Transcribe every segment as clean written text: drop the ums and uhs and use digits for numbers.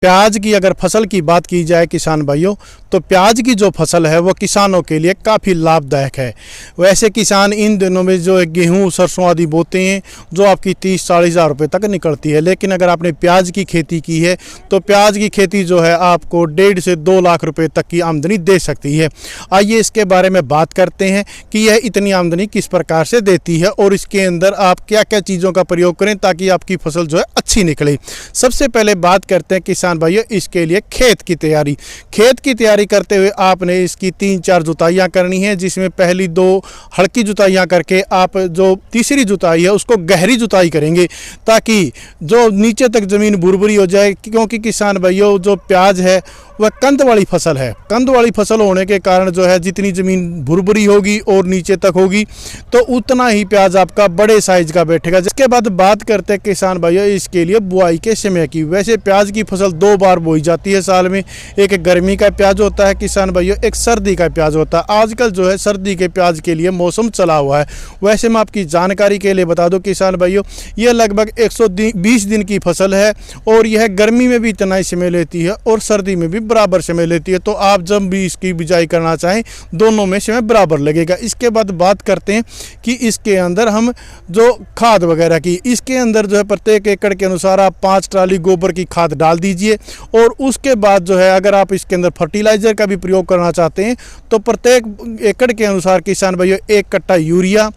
प्याज की अगर फसल की बात की जाए किसान भाइयों, तो प्याज की जो फसल है वो किसानों के लिए काफ़ी लाभदायक है। वैसे किसान इन दिनों में जो गेहूं सरसों आदि बोते हैं जो आपकी 30-40 हज़ार रुपये तक निकलती है, लेकिन अगर आपने प्याज की खेती की है तो प्याज की खेती जो है आपको 1.5 से 2 लाख रुपये तक की आमदनी दे सकती है। आइए इसके बारे में बात करते हैं कि यह इतनी आमदनी किस प्रकार से देती है और इसके अंदर आप क्या क्या चीज़ों का प्रयोग करें ताकि आपकी फसल जो है अच्छी निकले। सबसे पहले बात करते हैं किसान भाइयों इसके लिए खेत की तैयारी करते हुए आपने इसकी 3-4 जुताइयाँ करनी है, जिसमें पहली 2 हल्की जुताइयाँ करके आप जो तीसरी जुताई है उसको गहरी जुताई करेंगे ताकि जो नीचे तक ज़मीन भुरभुरी हो जाए। क्योंकि किसान भाइयों जो प्याज है वह कंद वाली फसल है। कंद वाली फसल होने के कारण जो है जितनी ज़मीन भुरभुरी होगी और नीचे तक होगी तो उतना ही प्याज आपका बड़े साइज का बैठेगा। जिसके बाद बात करते हैं किसान भाइयों इसके लिए बुआई के समय की। वैसे प्याज की फसल 2 बार बोई जाती है साल में। एक गर्मी का प्याज होता है किसान भाइयों, एक सर्दी का प्याज होता है। आजकल जो है सर्दी के प्याज के लिए मौसम चला हुआ है। वैसे मैं आपकी जानकारी के लिए बता दूं किसान भाइयों, यह लगभग 120 दिन की फसल है और यह गर्मी में भी इतना ही समय लेती है और सर्दी में भी बराबर समय लेती है। तो आप जब भी इसकी बिजाई करना चाहें दोनों में समय बराबर लगेगा। इसके बाद बात करते हैं कि इसके अंदर हम जो खाद वगैरह की, इसके अंदर जो है प्रत्येक एकड़ के अनुसार आप 5 ट्राली गोबर की खाद डाल दीजिए। और उसके बाद जो है अगर आप इसके अंदर फर्टिलाइज़र का भी प्रयोग करना चाहते हैं तो प्रत्येक एकड़ के अनुसार किसान भाइयों 1 कट्टा यूरिया,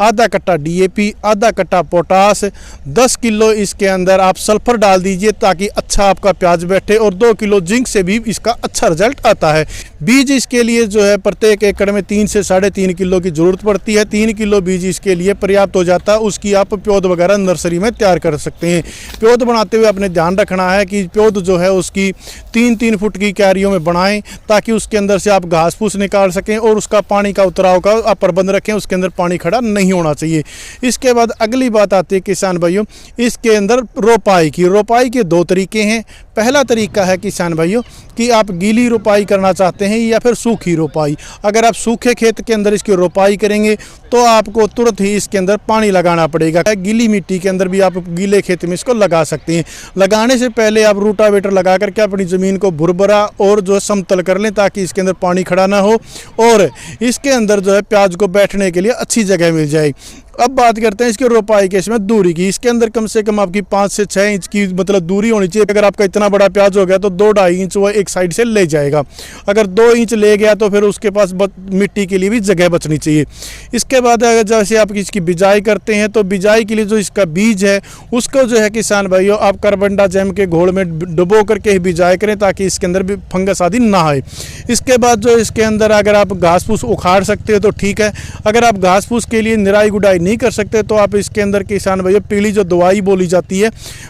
आधा कट्टा DAP, आधा कट्टा पोटास, 10 किलो इसके अंदर आप सल्फर डाल दीजिए ताकि अच्छा आपका प्याज बैठे और 2 किलो जिंक से भी इसका अच्छा रिजल्ट आता है। बीज इसके लिए जो है प्रत्येक एकड़ में 3 से 3.5 किलो की ज़रूरत पड़ती है। 3 किलो बीज इसके लिए पर्याप्त हो जाता है। उसकी आप पौध वगैरह नर्सरी में तैयार कर सकते हैं। पौध बनाते हुए आपने ध्यान रखना है कि पौध जो है उसकी 3-3 फुट की क्यारियों में बनाएं ताकि उसके अंदर से आप घास फूस निकाल सकें और उसका पानी का उतराव का आप प्रबंध रखें, उसके अंदर पानी खड़ा नहीं होना चाहिए। इसके बाद अगली बात आती है किसान भाइयों इसके अंदर रोपाई के 2 तरीके हैं। पहला तरीका है किसान भाइयों कि आप गीली रोपाई करना चाहते हैं या फिर सूखी रोपाई। अगर आप सूखे खेत के अंदर इसकी रोपाई करेंगे तो आपको तुरंत ही इसके अंदर पानी लगाना पड़ेगा। गीली मिट्टी के अंदर भी आप गीले खेत में इसको लगा सकते हैं। लगाने से पहले आप रूटावेटर लगा करके अपनी ज़मीन को भुरभुरा और जो है समतल कर लें ताकि इसके अंदर पानी खड़ा ना हो और इसके अंदर जो है प्याज को बैठने के लिए अच्छी जगह मिल जाए। अब बात करते हैं इसकी रोपाई के इसमें दूरी की। इसके अंदर कम से कम आपकी 5 से 6 इंच की मतलब दूरी होनी चाहिए। अगर आपका इतना बड़ा प्याज हो गया तो 2-2.5 इंच वो एक साइड से ले जाएगा। अगर 2 इंच ले गया तो फिर उसके पास मिट्टी के लिए भी जगह बचनी चाहिए। इसके बाद अगर जैसे आप इसकी बिजाई करते हैं तो बिजाई के लिए जो इसका बीज है उसको जो है किसान भाइयों आप कार्बनडाजिम के घोल में डुबो करके ही बिजाई करें ताकि इसके अंदर भी फंगस आदि ना आए। इसके बाद जो इसके अंदर अगर आप घास फूस उखाड़ सकते हो तो ठीक है। अगर आप घास फूस के लिए निराई गुडाई नहीं कर सकते तो आप इसके अंदर किसान भाइयों पीली जो दवाई बोली जाती है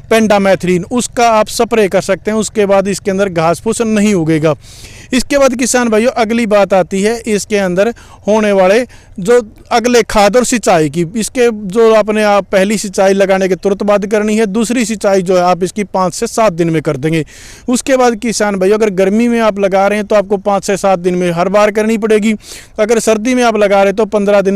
पेंडामेथ्रिन, उसका आप स्प्रे कर सकते हैं। उसके बाद इसके अंदर घास फूस नहीं उगेगा। इसके बाद किसान भाइयों अगली बात आती है इसके अंदर होने वाले जो अगले खाद और सिंचाई की। इसके जो आपने आप पहली सिंचाई लगाने के तुरंत बाद करनी है, दूसरी सिंचाई जो है आप इसकी 5 से 7 दिन में कर देंगे। उसके बाद किसान भाइयों अगर गर्मी में आप लगा रहे हैं तो आपको 5 से 7 दिन में हर बार करनी पड़ेगी। अगर सर्दी में आप लगा रहे हैं तो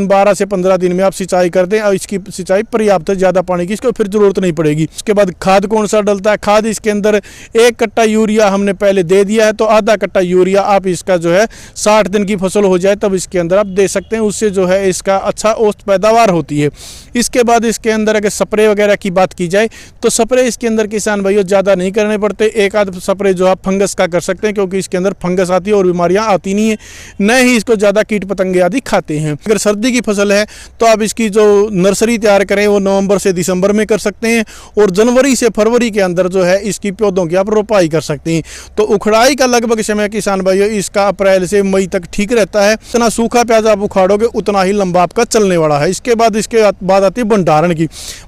12 से 15 दिन में आप सिंचाई कर दें और इसकी सिंचाई पर्याप्त है, ज़्यादा पानी की इसको फिर ज़रूरत नहीं पड़ेगी। उसके बाद खाद कौन सा डलता है? खाद इसके अंदर 1 कट्टा यूरिया हमने पहले दे दिया है तो आधा कट्टा यूरिया आप इसका जो है 60 दिन की फसल हो जाए तब इसके अंदर आप दे सकते हैं। उससे जो है इसका अच्छा औसत पैदावार होती है। इसके बाद इसके अंदर अगर स्प्रे वगैरह की बात की जाए तो स्प्रे इसके अंदर किसान भाइयों ज़्यादा नहीं करने पड़ते। एक आध स्प्रे जो आप फंगस का कर सकते हैं क्योंकि इसके अंदर फंगस आती है और बीमारियां आती नहीं है, न ही इसको ज़्यादा कीट पतंगे आदि खाते हैं। अगर सर्दी की फसल है तो आप इसकी जो नर्सरी तैयार करें वो नवंबर से दिसंबर में कर सकते हैं और जनवरी से फरवरी के अंदर जो है इसकी पौधों की आप रोपाई कर सकते हैं। तो उखड़ाई का लगभग समय किसान भाइयों इसका अप्रैल से मई तक ठीक रहता है। जितना सूखा प्याज आप उखाड़ोगे उतना ही लंबा आपका चलने वाला है। इसके बाद आती है भंडारण की।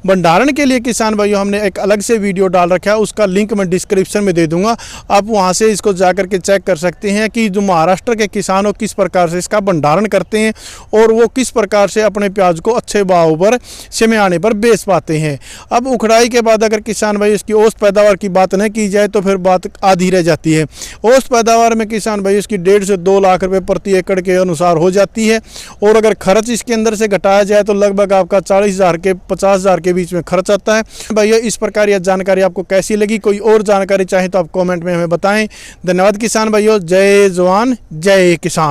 भंडारण के लिए किसान भाइयों हमने एक अलग से वीडियो डाल रखा है, उसका लिंक मैं डिस्क्रिप्शन में दे दूंगा। आप वहां से इसको जा करके चेक कर सकते हैं कि जो महाराष्ट्र के किसान हो किस प्रकार से इसका भंडारण करते हैं और वो किस प्रकार से अपने प्याज को अच्छे भाव पर समय आने पर बेच पाते हैं। अब उखड़ाई के बाद अगर किसान भाई इसकी औसत पैदावार की बात नहीं की जाए तो फिर बात आधी रह जाती है। औसत पैदावार में किसान भाई इसकी 1.5 से 2 लाख रुपए प्रति एकड़ के अनुसार हो जाती है। और अगर खर्च इसके अंदर से घटाया जाए तो लगभग आपका 40,000 के 50,000 के बीच में खर्च आता है। भैया इस प्रकार यह जानकारी आपको कैसी लगी? कोई और जानकारी चाहे तो आप कमेंट में हमें बताएं। धन्यवाद किसान भाइयों। जय जवान जय किसान।